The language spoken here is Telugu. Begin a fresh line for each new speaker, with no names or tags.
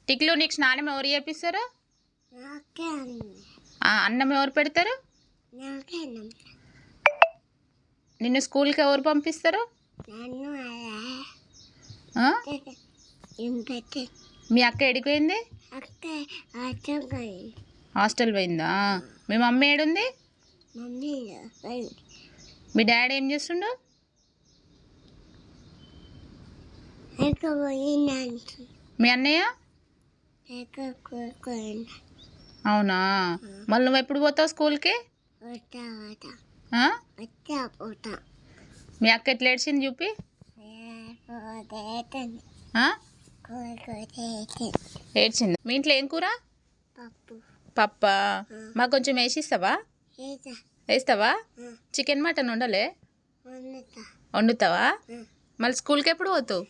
టిక్లు నీకు స్నానం ఎవరు చేపిస్తారు? అన్నం ఎవరు పెడతారు? నిన్ను స్కూల్కి ఎవరు పంపిస్తారు? మీ అక్క ఎడిపోయింది? హాస్టల్ పోయిందా? మీ మమ్మీ ఏడుంది? మీ డాడీ ఏం చేస్తుండు? మీ అన్నయ్య? అవునా, మళ్ళీ నువ్వు ఎప్పుడు పోతావు స్కూల్కి? మీ అక్క ఎట్లా ఏడ్చింది చూపి. ఏడ్చింది. మీ ఇంట్లో ఏం కూర? పప్పా? మాకు కొంచెం వేసిస్తావా? వేస్తావా? చికెన్ మటన్ వండలే? వండుతావా? మళ్ళీ స్కూల్కి ఎప్పుడు పోతావు?